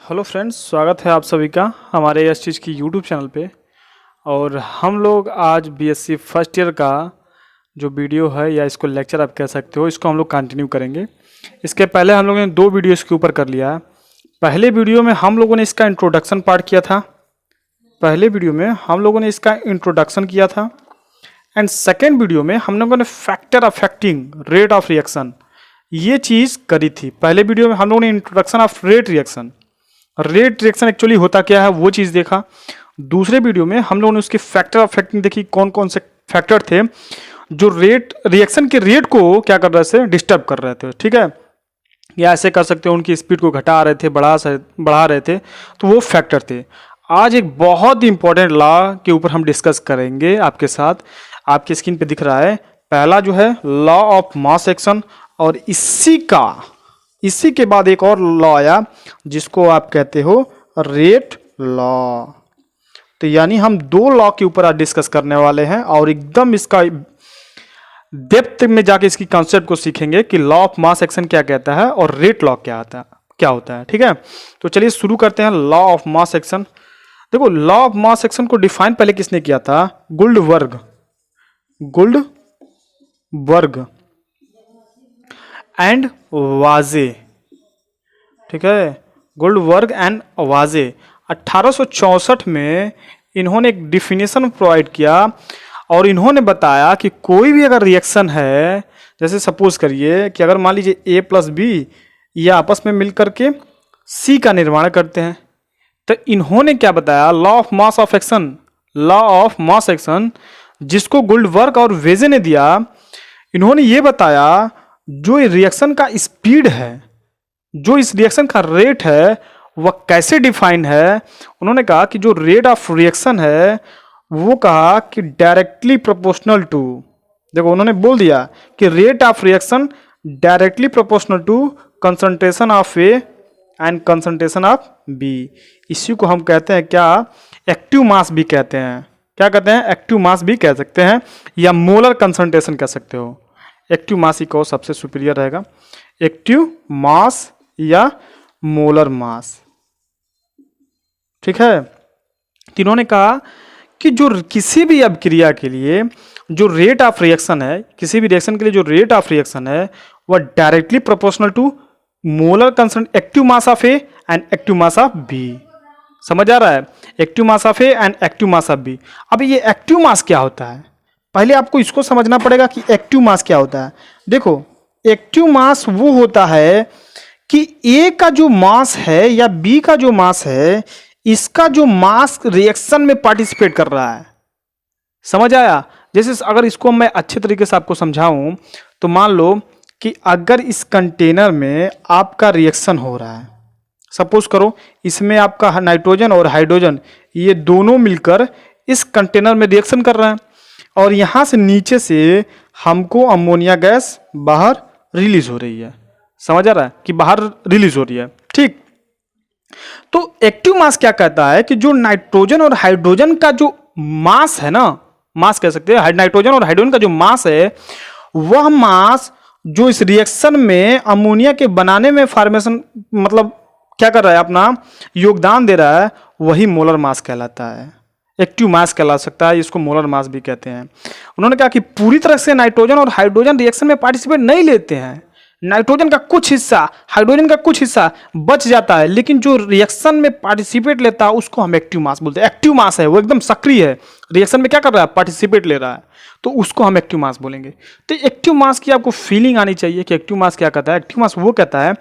Hello friends, स्वागत है आप सभी का हमारे एस चीज़ की यूट्यूब चैनल पे। और हम लोग आज बीएससी फर्स्ट ईयर का जो वीडियो है या इसको लेक्चर आप कह सकते हो, इसको हम लोग कंटिन्यू करेंगे। इसके पहले हम लोगों ने 2 वीडियो इसके ऊपर कर लिया है। पहले वीडियो में हम लोगों ने इसका इंट्रोडक्शन पार्ट किया था। एंड सेकेंड वीडियो में हम लोगों ने factor affecting rate of reaction ये चीज़ करी थी। पहले वीडियो में हम लोगों ने introduction of rate reaction actually होता क्या है वो चीज़ देखा। दूसरे वीडियो में हम लोगों ने उसके फैक्टर अफेक्टिंग देखी, कौन कौन से फैक्टर थे जो रिएक्शन के रेट को क्या कर रहे थे, डिस्टर्ब कर रहे थे। ठीक है, या ऐसे कर सकते हो उनकी स्पीड को घटा रहे थे, बढ़ा रहे थे, तो वो फैक्टर थे। आज एक बहुत ही इंपॉर्टेंट लॉ के ऊपर हम डिस्कस करेंगे आपके साथ। आपकी स्क्रीन पे दिख रहा है, पहला जो है लॉ ऑफ मास एक्शन, और इसी के बाद एक और लॉ आया जिसको आप कहते हो रेट लॉ। तो यानी हम 2 लॉ के ऊपर आज डिस्कस करने वाले हैं और एकदम इसका डेप्थ में जाके इसकी कॉन्सेप्ट को सीखेंगे कि लॉ ऑफ मास एक्शन क्या कहता है और रेट लॉ क्या होता है। ठीक है, तो चलिए शुरू करते हैं लॉ ऑफ मास एक्शन। देखो, लॉ ऑफ मास एक्शन को डिफाइन पहले किसने किया था? गुल्डबर्ग एंड वाजे। ठीक है, गुल्डबर्ग एंड वाजे 1864 में इन्होंने एक डिफिनेशन प्रोवाइड किया और इन्होंने बताया कि कोई भी अगर रिएक्शन है, जैसे सपोज करिए कि अगर मान लीजिए ए प्लस बी ये आपस में मिलकर के सी का निर्माण करते हैं, तो इन्होंने क्या बताया? लॉ ऑफ मास एक्शन जिसको गुल्डबर्ग और वेजे ने दिया। इन्होंने ये बताया जो रिएक्शन का स्पीड है, जो इस रिएक्शन का रेट है, वह कैसे डिफाइन है। उन्होंने कहा कि जो रेट ऑफ रिएक्शन है वो कहा कि डायरेक्टली प्रोपोर्शनल टू, देखो उन्होंने बोल दिया कि rate of reaction directly proportional to concentration of A and concentration of B. इसी को हम कहते हैं क्या? एक्टिव मास भी कहते हैं। क्या कहते हैं? एक्टिव मास भी कह सकते हैं या मोलर कंसंट्रेशन कह सकते हो। एक्टिव मास ही को सबसे सुपीरियर रहेगा, एक्टिव मास या मोलर मास। ठीक है, इन्होंने कहा कि जो किसी भी अभिक्रिया के लिए जो रेट ऑफ रिएक्शन है, किसी भी रिएक्शन के लिए जो रेट ऑफ रिएक्शन है वह directly proportional to molar concentration active mass of A and active mass of B. समझ आ रहा है? Active mass of A and active mass of B. अब ये एक्टिव मास क्या होता है? पहले आपको इसको समझना पड़ेगा कि एक्टिव मास क्या होता है। देखो, एक्टिव मास वो होता है कि ए का जो मास है या बी का जो मास है, इसका जो मास रिएक्शन में पार्टिसिपेट कर रहा है। समझ आया? जैसे अगर इसको मैं अच्छे तरीके से आपको समझाऊं तो मान लो कि अगर इस कंटेनर में आपका रिएक्शन हो रहा है, सपोज करो इसमें आपका नाइट्रोजन और हाइड्रोजन ये दोनों मिलकर इस कंटेनर में रिएक्शन कर रहे हैं और यहां से नीचे से हमको अमोनिया गैस बाहर रिलीज हो रही है। समझ आ रहा है कि बाहर रिलीज हो रही है। ठीक, तो एक्टिव मास क्या कहता है कि जो नाइट्रोजन और हाइड्रोजन का जो मास है ना, मास कह सकते हैं, नाइट्रोजन और हाइड्रोजन का जो मास है, वह मास जो इस रिएक्शन में अमोनिया के बनाने में फॉर्मेशन मतलब क्या कर रहा है, अपना योगदान दे रहा है, वही मोलर मास कहलाता है, एक्टिव मास कहला सकता है। इसको मोलर मास भी कहते हैं। उन्होंने कहा कि पूरी तरह से नाइट्रोजन और हाइड्रोजन रिएक्शन में पार्टिसिपेट नहीं लेते हैं। नाइट्रोजन का कुछ हिस्सा, हाइड्रोजन का कुछ हिस्सा बच जाता है, लेकिन जो रिएक्शन में पार्टिसिपेट लेता है उसको हम एक्टिव मास बोलते हैं। एक्टिव मास है, वो एकदम सक्रिय है, रिएक्शन में क्या कर रहा है, पार्टिसिपेट ले रहा है, तो उसको हम एक्टिव मास बोलेंगे। तो एक्टिव मास की आपको फीलिंग आनी चाहिए कि एक्टिव मास क्या कहता है। एक्टिव मास वो कहता है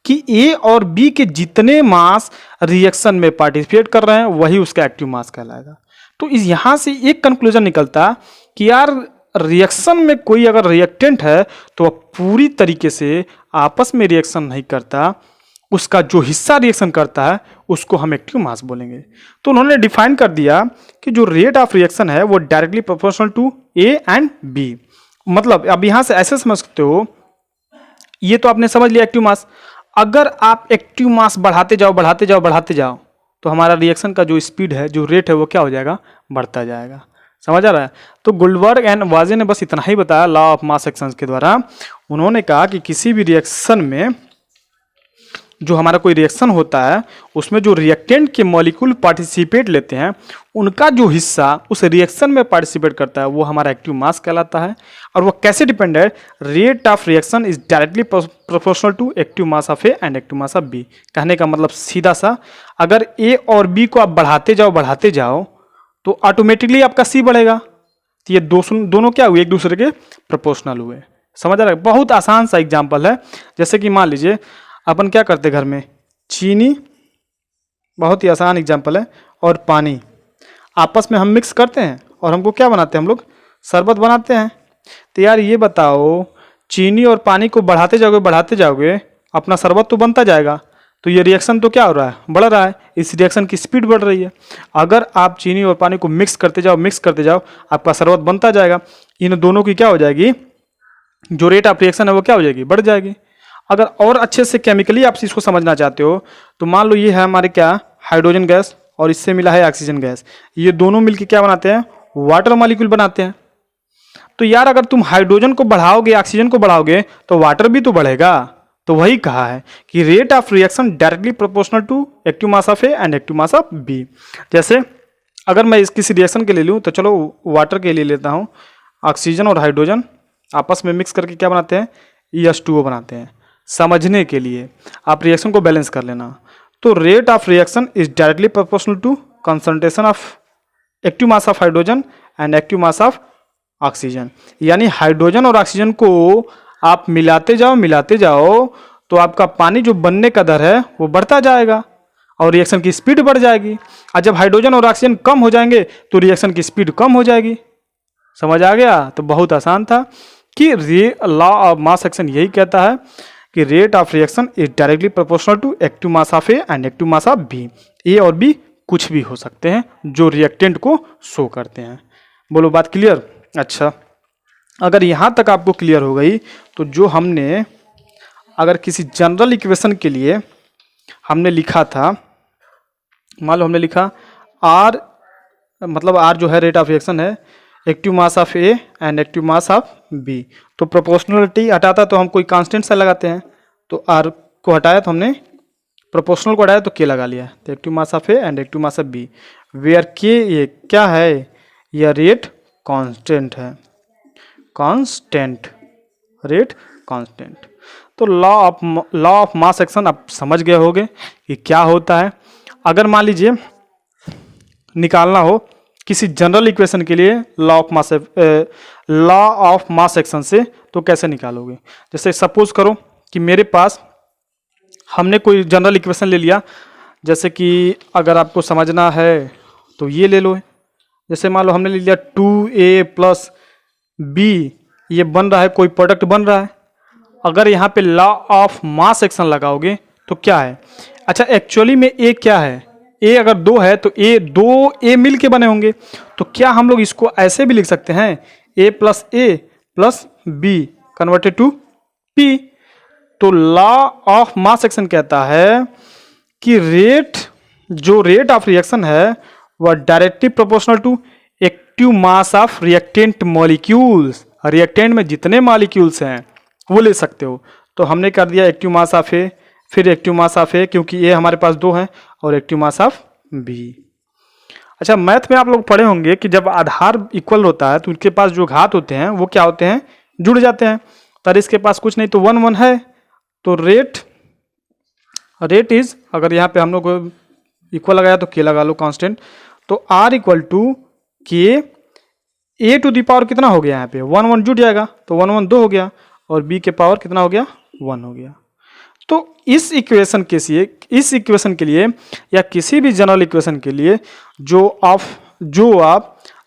कि ए और बी के जितने मास रिएक्शन में पार्टिसिपेट कर रहे हैं वही उसका एक्टिव मास कहलाएगा। तो इस यहां से एक कंक्लूजन निकलता कि यार रिएक्शन में कोई अगर रिएक्टेंट है तो वह पूरी तरीके से आपस में रिएक्शन नहीं करता, उसका जो हिस्सा रिएक्शन करता है उसको हम एक्टिव मास बोलेंगे। तो उन्होंने डिफाइन कर दिया कि जो रेट ऑफ रिएक्शन है वो directly proportional to A and B. मतलब अब यहां से ऐसे समझ सकते हो, ये तो आपने समझ लिया एक्टिव मास। अगर आप एक्टिव मास बढ़ाते जाओ तो हमारा रिएक्शन का जो स्पीड है, जो रेट है, वो क्या हो जाएगा, बढ़ता जाएगा। समझ आ रहा है? तो गुल्डबर्ग एंड वाजे ने बस इतना ही बताया लॉ ऑफ मास एक्शन के द्वारा। उन्होंने कहा कि किसी भी रिएक्शन में जो हमारा कोई रिएक्शन होता है उसमें जो रिएक्टेंट के मॉलिक्यूल पार्टिसिपेट लेते हैं उनका जो हिस्सा उस रिएक्शन में पार्टिसिपेट करता है वो हमारा एक्टिव मास कहलाता है। और वो कैसे डिपेंड है? Rate of reaction is directly proportional to active mass of A and active mass of B. कहने का मतलब सीधा सा, अगर ए और बी को आप बढ़ाते जाओ तो ऑटोमेटिकली आपका सी बढ़ेगा। तो ये दोनों क्या हुए? एक दूसरे के प्रोपोर्शनल हुए। समझ आ रहा है? बहुत आसान सा एग्जाम्पल है। जैसे कि मान लीजिए अपन क्या करते घर में, चीनी, बहुत ही आसान एग्जाम्पल है, और पानी आपस में हम मिक्स करते हैं और हमको क्या बनाते हैं? हम लोग शरबत बनाते हैं। तो यार ये बताओ, चीनी और पानी को बढ़ाते जाओगे अपना शरबत तो बनता जाएगा। तो ये रिएक्शन तो क्या हो रहा है? बढ़ रहा है। इस रिएक्शन की स्पीड बढ़ रही है। अगर आप चीनी और पानी को मिक्स करते जाओ आपका शरबत बनता जाएगा। इन दोनों की क्या हो जाएगी? जो रेट ऑफ रिएक्शन है वो क्या हो जाएगी? बढ़ जाएगी। अगर और अच्छे से केमिकली आप इसको समझना चाहते हो तो मान लो ये है हमारे क्या, हाइड्रोजन गैस, और इससे मिला है ऑक्सीजन गैस। ये दोनों मिलकर क्या बनाते हैं? वाटर मॉलिक्यूल बनाते हैं। तो यार अगर तुम हाइड्रोजन को बढ़ाओगे, ऑक्सीजन को बढ़ाओगे तो वाटर भी तो बढ़ेगा। तो वही कहा है कि rate of reaction directly proportional to active mass of A and active mass of B. जैसे अगर मैं किसी रिएक्शन के लिए लूँ तो चलो वाटर के लिए लेता हूँ। ऑक्सीजन और हाइड्रोजन आपस में मिक्स करके क्या बनाते हैं? EH2O बनाते हैं। समझने के लिए आप रिएक्शन को बैलेंस कर लेना। तो rate of reaction is directly proportional to concentration of active mass of hydrogen and active mass of oxygen. यानी हाइड्रोजन और ऑक्सीजन को आप मिलाते जाओ तो आपका पानी जो बनने का दर है वो बढ़ता जाएगा और रिएक्शन की स्पीड बढ़ जाएगी। और जब हाइड्रोजन और ऑक्सीजन कम हो जाएंगे तो रिएक्शन की स्पीड कम हो जाएगी। समझ आ गया? तो बहुत आसान था कि लॉ ऑफ मास एक्शन यही कहता है कि rate of reaction is directly proportional to active mass of A and active mass of B. A और बी कुछ भी हो सकते हैं जो रिएक्टेंट को शो करते हैं। बोलो बात क्लियर? अच्छा, अगर यहाँ तक आपको क्लियर हो गई तो जो हमने अगर किसी जनरल इक्वेशन के लिए हमने लिखा था, मान लो हमने लिखा आर, मतलब आर जो है रेट ऑफ रिएक्शन है active mass of A and active mass of B. तो प्रोपोर्शनलिटी हटाता तो हम कोई कांस्टेंट सा लगाते हैं। तो आर को हटाया तो हमने प्रोपोर्शनल को हटाया तो के लगा लिया। तो active mass of A and active mass of B where K ये क्या है? यह रेट कांस्टेंट है। Constant, rate constant. तो लॉ ऑफ मास एक्शन आप समझ गए होंगे कि क्या होता है। अगर मान लीजिए निकालना हो किसी जनरल इक्वेशन के लिए लॉ ऑफ मास एक्शन से, तो कैसे निकालोगे? जैसे सपोज करो कि मेरे पास हमने कोई जनरल इक्वेशन ले लिया। जैसे कि अगर आपको समझना है तो ये ले लो। जैसे मान लो हमने ले लिया 2a + b, ये बन रहा है, कोई प्रोडक्ट बन रहा है। अगर यहाँ पे लॉ ऑफ मास एक्शन लगाओगे तो क्या है? अच्छा, एक्चुअली में a क्या है? a अगर 2 है तो दो a मिल के बने होंगे। तो क्या हम लोग इसको ऐसे भी लिख सकते हैं a + b converted to p? तो लॉ ऑफ मास एक्शन कहता है कि रेट ऑफ रिएक्शन है वह directly proportional to active mass of reactant molecules. Reactant में जितने मॉलिक्यूल्स हैं वो ले सकते हो। तो हमने कर दिया एक्टिव मास ऑफ ए, फिर एक्टिव मास ऑफ ए क्योंकि ए हमारे पास 2 है, और एक्टिव मास ऑफ बी। अच्छा, मैथ में आप लोग पढ़े होंगे कि जब आधार इक्वल होता है तो उनके पास जो घात होते हैं वो क्या होते हैं? जुड़ जाते हैं। तो इसके पास कुछ नहीं तो 1 1 है। तो रेट इज, अगर यहाँ पे हम लोग इक्वल लगाया तो के लगा लो कांस्टेंट। तो R = के a टू दी पावर कितना हो गया? यहाँ पे 1 1 जुड़ जाएगा तो 1 1 2 हो गया, और b के पावर कितना हो गया? 1 हो गया। तो इस इक्वेशन के लिए या किसी भी जनरल इक्वेशन के लिए जो आप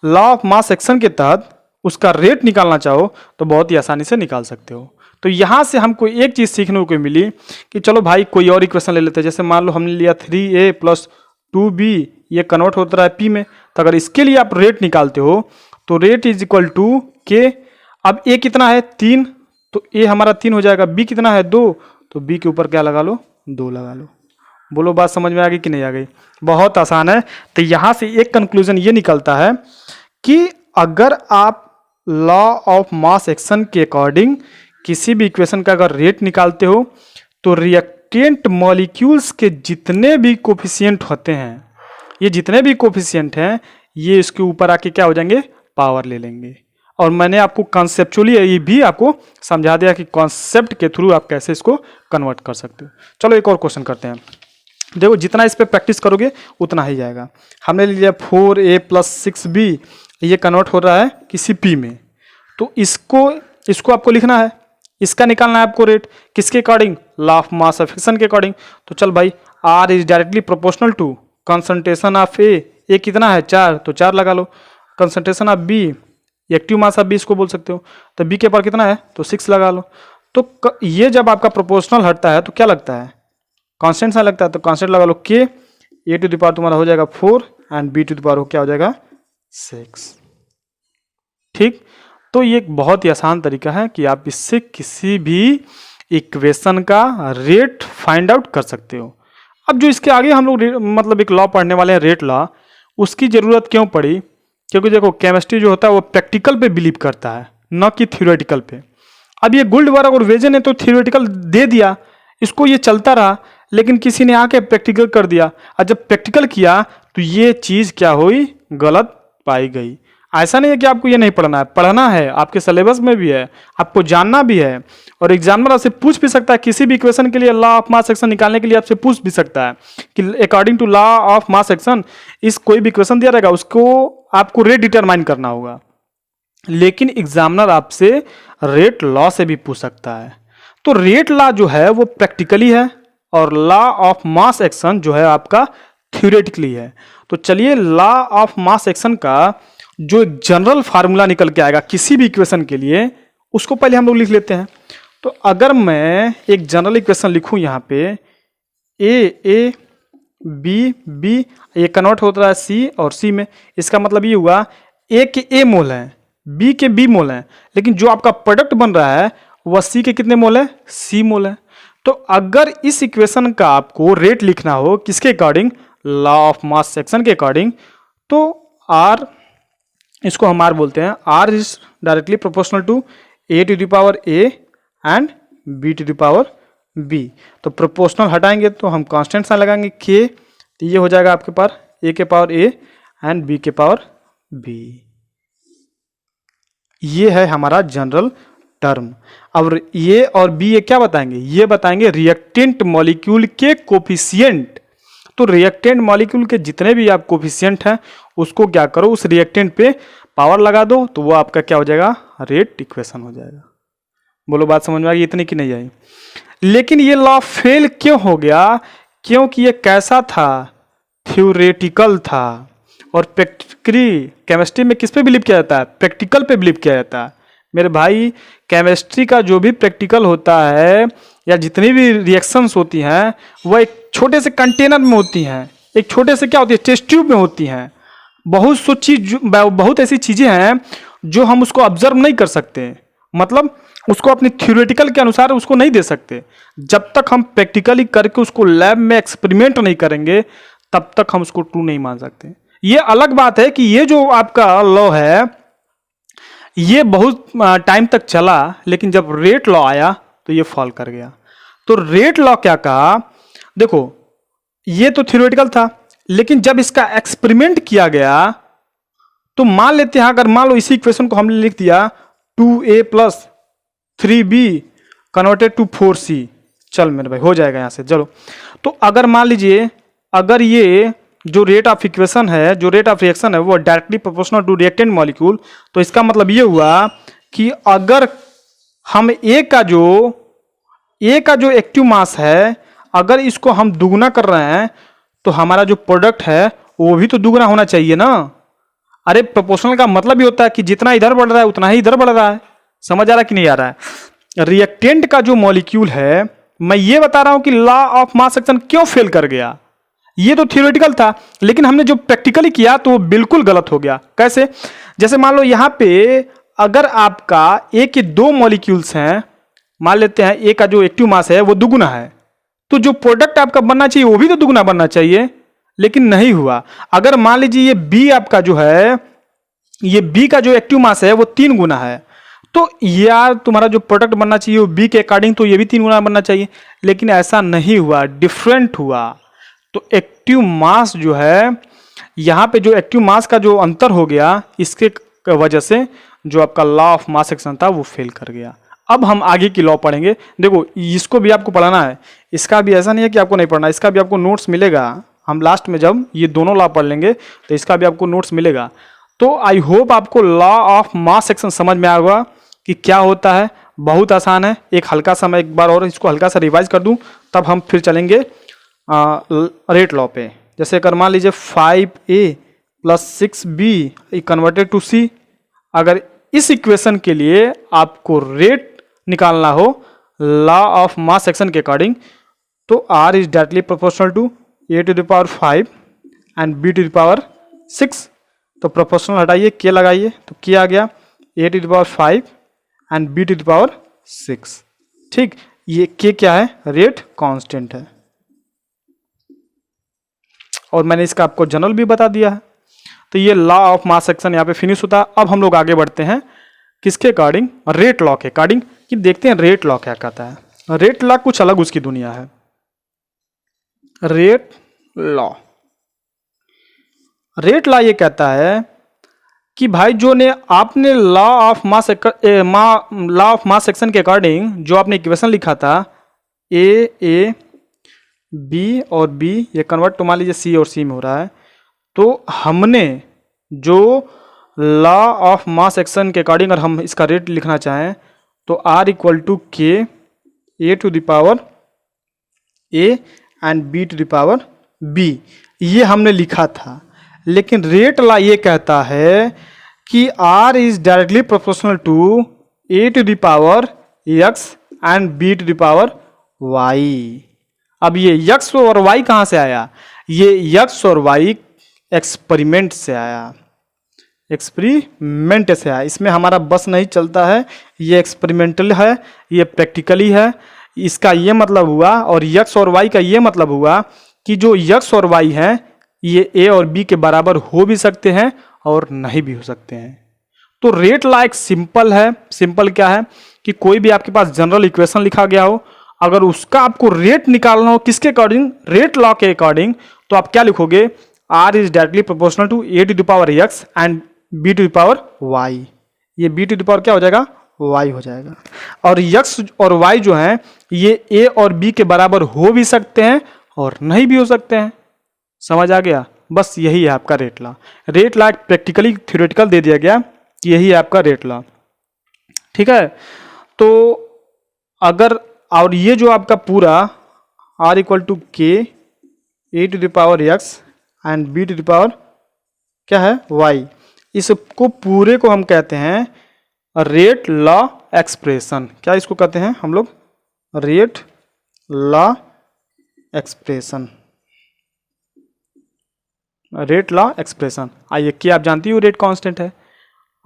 लॉ ऑफ मास एक्शन के तहत उसका रेट निकालना चाहो तो बहुत ही आसानी से निकाल सकते हो। तो यहाँ से हमको एक चीज़ सीखने को मिली कि चलो भाई कोई और इक्वेशन ले लेते हैं। जैसे मान लो हमने लिया 3a + 2b, ये कन्वर्ट होता है p में। तो अगर इसके लिए आप रेट निकालते हो तो रेट इज इक्वल टू के। अब a कितना है? 3, तो a हमारा 3 हो जाएगा। b कितना है? 2, तो b के ऊपर क्या लगा लो? 2 लगा लो। बोलो बात समझ में आ गई कि नहीं आ गई? बहुत आसान है। तो यहाँ से एक कंक्लूजन ये निकलता है कि अगर आप लॉ ऑफ मास एक्शन के अकॉर्डिंग किसी भी इक्वेशन का अगर रेट निकालते हो तो रिएक्टेंट मॉलिक्यूल्स के जितने भी कोफिशिएंट होते हैं, ये जितने भी कोफिशिएंट हैं, ये इसके ऊपर आके क्या हो जाएंगे, पावर ले लेंगे। और मैंने आपको कॉन्सेप्चुअली ये भी आपको समझा दिया कि कॉन्सेप्ट के थ्रू आप कैसे इसको कन्वर्ट कर सकते हो। चलो एक और क्वेश्चन करते हैं। देखो जितना इस पे प्रैक्टिस करोगे उतना ही जाएगा। हमने लिया 4a + 6b, ये कन्वर्ट हो रहा है किसी p में, तो इसको आपको लिखना है, इसका निकालना है आपको रेट, किसके according, law of mass action के अकॉर्डिंग। तो चल भाई, R is directly proportional to concentration of A कितना है 4, तो 4 लगा लो। Concentration of B, active mass of B इसको बोल सकते हो, तो बी के पावर कितना है, तो 6 लगा लो। तो ये जब आपका प्रोपोर्शनल हटता है तो क्या लगता है, कांस्टेंट सा लगता है, तो कांस्टेंट लगा लो के, ए टू द पावर तुम्हारा हो जाएगा 4 and B to the power क्या हो जाएगा 6। ठीक, तो ये एक बहुत ही आसान तरीका है कि आप इससे किसी भी इक्वेशन का रेट फाइंड आउट कर सकते हो। अब जो इसके आगे हम लोग मतलब एक लॉ पढ़ने वाले हैं, रेट लॉ, उसकी जरूरत क्यों पड़ी, क्योंकि देखो केमिस्ट्री जो होता है वो प्रैक्टिकल पे बिलीव करता है, न कि थ्योरेटिकल पे। अब ये गुल्डबर्ग और वेजन ने तो थ्योरेटिकल दे दिया, इसको ये चलता रहा, लेकिन किसी ने आके प्रैक्टिकल कर दिया, और जब प्रैक्टिकल किया तो ये चीज क्या हुई, गलत पाई गई। ऐसा नहीं है कि आपको ये नहीं पढ़ना है, आपके सिलेबस में भी है, आपको जानना भी है, और एग्जामिनर आपसे पूछ भी सकता है किसी भी इक्वेशन के लिए लॉ ऑफ मास एक्शन निकालने के लिए आपसे पूछ भी सकता है कि according to law of mass action इस कोई भी इक्वेशन दिया रहेगा उसको आपको रेट डिटरमाइन करना होगा। लेकिन एग्जामिनर आपसे रेट लॉ से भी पूछ सकता है। तो रेट लॉ जो है वो प्रैक्टिकली है और लॉ ऑफ मास एक्शन जो है आपका थ्योरेटिकली है। तो चलिए लॉ ऑफ मास एक्शन का जो एक जनरल फार्मूला निकल के आएगा किसी भी इक्वेशन के लिए, उसको पहले हम लोग लिख लेते हैं। तो अगर मैं एक जनरल इक्वेशन लिखूं यहाँ पे, ए बी बी, ये कन्वर्ट होता है सी और सी में, इसका मतलब ये हुआ ए के ए मोल है, बी के बी मोल है, लेकिन जो आपका प्रोडक्ट बन रहा है वह सी के कितने मोल है, सी मोल है। तो अगर इस इक्वेशन का आपको रेट लिखना हो किसके according, law of mass action के अकॉर्डिंग, तो आर, इसको हम आर बोलते हैं, R is directly proportional to A to the power A and B to the power B. तो प्रोपोर्शनल हटाएंगे तो हम कांस्टेंट साइन लगाएंगे के, तो ये हो जाएगा आपके पास ए के पावर ए एंड बी के पावर बी। ये है हमारा जनरल टर्म। अब ये और बी ये क्या बताएंगे, ये बताएंगे रिएक्टेंट मॉलिक्यूल के कोफिशिएंट। तो रिएक्टेंट मॉलिक्यूल के जितने भी आप कोफिशिएंट हैं उसको क्या करो, उस रिएक्टेंट पे पावर लगा दो, तो वो आपका क्या हो जाएगा, रेट इक्वेशन हो जाएगा। बोलो बात समझ में आ गई इतनी कि नहीं आई। लेकिन ये लॉ फेल क्यों हो गया, क्योंकि ये कैसा था, थ्योरेटिकल था। और प्रैक्टिकली केमिस्ट्री में किस पे बिलीव किया जाता है, प्रैक्टिकल पे बिलीव किया जाता है। मेरे भाई केमिस्ट्री का जो भी प्रैक्टिकल होता है या जितनी भी रिएक्शंस होती हैं वह एक छोटे से कंटेनर में होती हैं, एक छोटे से क्या होती है, टेस्ट ट्यूब में होती हैं। बहुत ऐसी चीजें हैं जो हम उसको ऑब्जर्व नहीं कर सकते, मतलब उसको अपनी थ्योरेटिकल के अनुसार उसको नहीं दे सकते। जब तक हम प्रैक्टिकली करके उसको लैब में एक्सपेरिमेंट नहीं करेंगे तब तक हम उसको ट्रू नहीं मान सकते। ये अलग बात है कि ये जो आपका लॉ है ये बहुत टाइम तक चला, लेकिन जब रेट लॉ आया तो ये फॉल कर गया। तो रेट लॉ क्या कहा, देखो ये तो थ्योरेटिकल था, लेकिन जब इसका एक्सपेरिमेंट किया गया तो मान लेते हैं, अगर मान लो इसी इक्वेशन को हमने लिख दिया 2a + 3b converted to 4c, चल मेरे भाई हो जाएगा यहां से। चलो तो अगर मान लीजिए, अगर ये जो रेट ऑफ इक्वेशन है, जो रेट ऑफ रिएक्शन है वो directly proportional to reactant molecule, तो इसका मतलब ये हुआ कि अगर हम ए का जो एक्टिव मास है अगर इसको हम दुगना कर रहे हैं तो हमारा जो प्रोडक्ट है वो भी तो दुगना होना चाहिए ना। अरे प्रोपोर्शनल का मतलब ये होता है कि जितना इधर बढ़ रहा है उतना ही इधर बढ़ रहा है। समझ आ रहा है कि नहीं आ रहा है। रिएक्टेंट का जो मॉलिक्यूल है, मैं ये बता रहा हूं कि लॉ ऑफ मास एक्शन क्यों फेल कर गया। ये तो थ्योरेटिकल था, लेकिन हमने जो प्रैक्टिकली किया तो वो बिल्कुल गलत हो गया। कैसे, जैसे मान लो यहां पे अगर आपका ए के 2 मॉलिक्यूल्स हैं, मान लेते हैं ए का जो एक्टिव मास है वो दुगुना है, तो जो प्रोडक्ट आपका बनना चाहिए वो भी तो दुगुना बनना चाहिए, लेकिन नहीं हुआ। अगर मान लीजिए ये बी आपका जो है, ये बी का जो एक्टिव मास है वो 3 गुना है, तो यार तुम्हारा जो प्रोडक्ट बनना चाहिए वो बी के अकॉर्डिंग तो ये भी 3 गुना बनना चाहिए, लेकिन ऐसा नहीं हुआ, डिफरेंट हुआ। तो एक्टिव मास जो है, यहाँ पे जो एक्टिव मास का जो अंतर हो गया, इसके वजह से जो आपका लॉ ऑफ मास एक्शन था वो फेल कर गया। अब हम आगे की लॉ पढ़ेंगे। देखो इसको भी आपको पढ़ना है, इसका भी ऐसा नहीं है कि आपको नहीं पढ़ना, इसका भी आपको नोट्स मिलेगा। हम लास्ट में जब ये दोनों लॉ पढ़ लेंगे तो इसका भी आपको नोट्स मिलेगा। तो आई होप आपको लॉ ऑफ मास एक्शन समझ में आएगा कि क्या होता है। बहुत आसान है। एक हल्का सा मैं एक बार और इसको हल्का सा रिवाइज कर दूं, तब हम फिर चलेंगे रेट लॉ पे। जैसे अगर मान लीजिए 5a + 6b converted to c, अगर इस इक्वेशन के लिए आपको रेट निकालना हो लॉ ऑफ मास एक्शन के अकॉर्डिंग, तो r is directly proportional to a⁵ and b⁵ तो प्रोपोर्शनल हटाइए, k लगाइए, तो k आ गया a⁵ एंड b⁵. ठीक, ये k क्या है? रेट कांस्टेंट है। और मैंने इसका आपको जनरल भी बता दिया है। तो ये लॉ ऑफ मास एक्शन यहाँ पे फिनिश होता है। अब हम लोग आगे बढ़ते हैं किसके अकॉर्डिंग? रेट लॉ के अकॉर्डिंग, कि देखते हैं रेट लॉ क्या कहता है। रेट लॉ कुछ अलग उसकी दुनिया है। रेट लॉ ये कहता है कि भाई जो ने आपने लॉ ऑफ मास एक्शन के अकॉर्डिंग जो आपने इक्वेशन लिखा था ए बी और बी, ये कन्वर्ट तो मान लीजिए सी और सी में हो रहा है, तो हमने जो लॉ ऑफ मास एक्शन के अकॉर्डिंग अगर हम इसका रेट लिखना चाहें तो R = K a⁴ and b⁵ ये हमने लिखा था। लेकिन रेट लॉ ये कहता है कि R is directly proportional to a⁴x and b⁴y। अब ये x और y कहाँ से आया? ये x और y एक्सपेरिमेंट से आया, एक्सपेरिमेंट से आया। इसमें हमारा बस नहीं चलता है, ये एक्सपेरिमेंटल है, ये प्रैक्टिकली है। इसका ये मतलब हुआ, और x और y का ये मतलब हुआ कि जो x और y हैं ये a और b के बराबर हो भी सकते हैं और नहीं भी हो सकते हैं। तो रेट लॉ एक सिंपल है। सिंपल क्या है कि कोई भी आपके पास जनरल इक्वेशन लिखा गया हो, अगर उसका आपको रेट निकालना हो किसके अकॉर्डिंग? रेट लॉ के अकॉर्डिंग, तो आप क्या लिखोगे? R is directly proportional to a⁴x and b⁴y। ये b⁴ क्या हो जाएगा? y हो जाएगा। और x और y जो हैं ये a और b के बराबर हो भी सकते हैं और नहीं भी हो सकते हैं। समझ आ गया? बस यही है आपका rate law. Rate law practically theoretical दे दिया गया कि यही है आपका रेट लॉ। ठीक है, तो अगर और ये जो आपका पूरा R = K a⁴x and b⁴ क्या है? y। इसको पूरे को हम कहते हैं रेट लॉ एक्सप्रेशन। क्या इसको कहते हैं हम लोग? Rate law expression. Rate law expression. आइए, क्या आप जानती हो रेट कांस्टेंट है,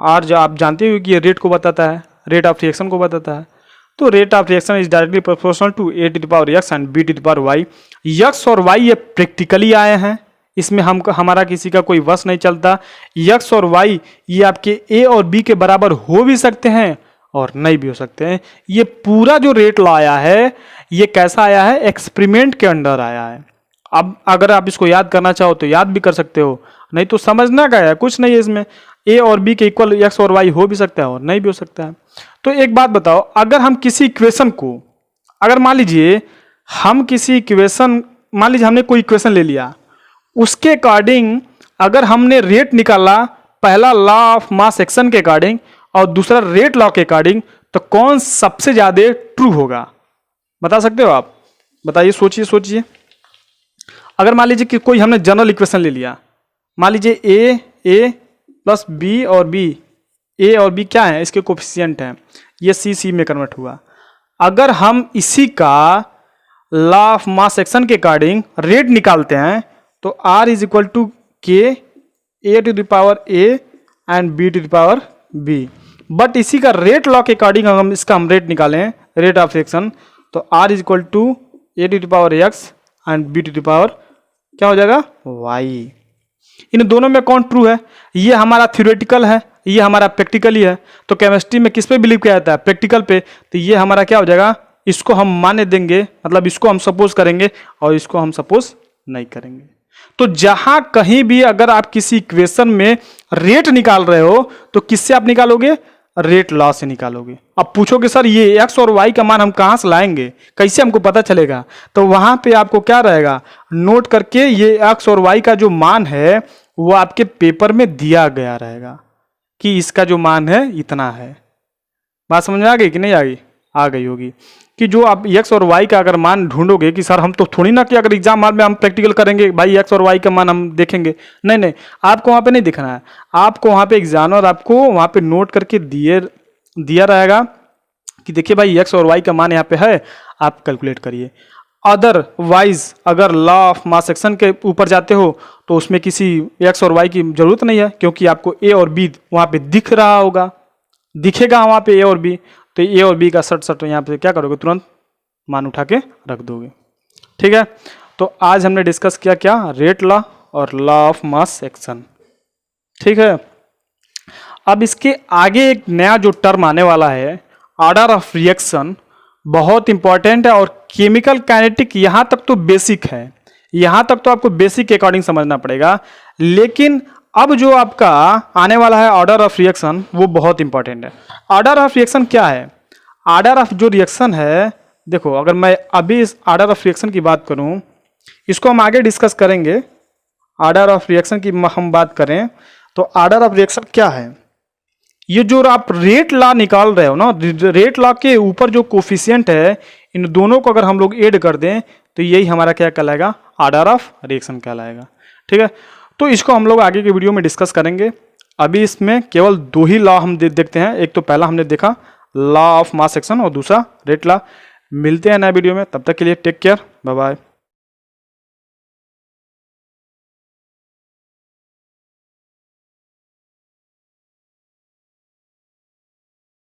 आर जो आप जानते हो कि ये रेट को बताता है, रेट ऑफ रिएक्शन को बताता है। तो rate of reaction is directly proportional to a⁴x and b⁴y। x और y ये प्रैक्टिकली आए हैं, इसमें हमारा किसी का कोई वश नहीं चलता। x और y ये आपके a और b के बराबर हो भी सकते हैं और नहीं भी हो सकते हैं। ये पूरा जो रेट लॉ आया है ये कैसा आया है? एक्सपेरिमेंट के अंडर आया है। अब अगर आप इसको याद करना चाहो तो याद भी कर सकते हो, नहीं तो समझना क्या है, कुछ नहीं है इसमें। a और b के इक्वल x और y हो भी सकता है और नहीं भी हो सकता है। तो एक बात बताओ, अगर हम किसी इक्वेशन को, अगर मान लीजिए हम किसी इक्वेशन, मान लीजिए हमने कोई इक्वेशन ले लिया, उसके अकॉर्डिंग अगर हमने रेट निकाला, पहला लॉ ऑफ मास एक्शन के अकॉर्डिंग और दूसरा रेट लॉ के अकॉर्डिंग, तो कौन सबसे ज्यादा ट्रू होगा? बता सकते हो आप? बताइए, सोचिए सोचिए। अगर मान लीजिए कि कोई हमने जनरल इक्वेशन ले लिया, मान लीजिए a + b और b, a और b क्या है? इसके कोफिशिएंट हैं, ये c में कन्वर्ट हुआ। अगर हम इसी का लॉ ऑफ मास एक्शन के अकॉर्डिंग रेट निकालते हैं तो R = K a⁴ and b⁴b। But इसी का रेट लॉ के अकॉर्डिंग हम इसका रेट निकालें, रेट ऑफ रिएक्शन, तो R = a⁴x एंड b⁴ क्या हो जाएगा? y। इन दोनों में कौन ट्रू है? ये हमारा थ्योरेटिकल है, ये हमारा प्रैक्टिकल ही है। तो केमिस्ट्री में किस पे बिलीव किया जाता है? प्रैक्टिकल पे। तो ये हमारा क्या हो जाएगा, इसको हम मान्य देंगे, मतलब इसको हम सपोज करेंगे और इसको हम सपोज नहीं करेंगे। तो जहां कहीं भी अगर आप किसी इक्वेशन में रेट निकाल रहे हो तो किससे आप निकालोगे? रेट लॉ से निकालोगे। अब पूछोगे सर ये एक्स और वाई का मान हम कहां से लाएंगे, कैसे हमको पता चलेगा? तो वहां पे आपको क्या रहेगा, नोट करके ये एक्स और वाई का जो मान है वो आपके पेपर में दिया गया रहेगा कि इसका जो मान है इतना है। बात समझ में आ गई कि नहीं आ गई? आ गई होगी। कि जो आप एक्स और वाई का अगर मान ढूंढोगे कि सर हम तो थोड़ी ना कि अगर एग्जाम में हम प्रैक्टिकल करेंगे भाई एक्स और वाई का मान हम देखेंगे, नहीं नहीं, आपको वहां पे नहीं दिखना है। आपको वहां पे एग्जामिनर आपको वहां पे नोट करके दिया रहेगा कि देखिए भाई एक्स और वाई का मान यहाँ पे है, आप कैलकुलेट करिए। अदरवाइज अगर लॉ ऑफ मास सेक्शन के ऊपर जाते हो तो उसमें किसी एक्स और वाई की जरूरत नहीं है, क्योंकि आपको ए और बी वहां पे दिख रहा होगा, दिखेगा वहां पे ए और बी। तो ए और बी का सट यहाँ पे क्या करोगे, तुरंत मान उठा के रख दोगे। ठीक है, तो आज हमने डिस्कस किया क्या, रेट लॉ और लॉ ऑफ मास सेक्शन। ठीक है, अब इसके आगे एक नया जो टर्म आने वाला है, ऑर्डर ऑफ रिएक्शन, बहुत इंपॉर्टेंट है। और केमिकल काइनेटिक यहां तक तो बेसिक है, यहां तक तो आपको बेसिक के अकॉर्डिंग समझना पड़ेगा। लेकिन अब जो आपका आने वाला है ऑर्डर ऑफ रिएक्शन, वो बहुत इंपॉर्टेंट है। ऑर्डर ऑफ रिएक्शन क्या है? ऑर्डर ऑफ जो रिएक्शन है, देखो अगर मैं अभी इस ऑर्डर ऑफ रिएक्शन की बात करूं, इसको हम आगे डिस्कस करेंगे। ऑर्डर ऑफ रिएक्शन की हम बात करें तो ऑर्डर ऑफ रिएक्शन क्या है, ये जो आप रेट लॉ निकाल रहे हो ना, रेट लॉ के ऊपर जो कोफिशिएंट है, इन दोनों को अगर हम लोग ऐड कर दें तो यही हमारा क्या कहलाएगा, ऑर्डर ऑफ रिएक्शन कहलाएगा। ठीक है, तो इसको हम लोग आगे के वीडियो में डिस्कस करेंगे। अभी इसमें केवल दो ही लॉ हम देखते हैं, एक तो पहला हमने देखा लॉ ऑफ मास सेक्शन और दूसरा रेट लॉ। मिलते हैं नए वीडियो में, तब तक के लिए टेक केयर, बाय बाय।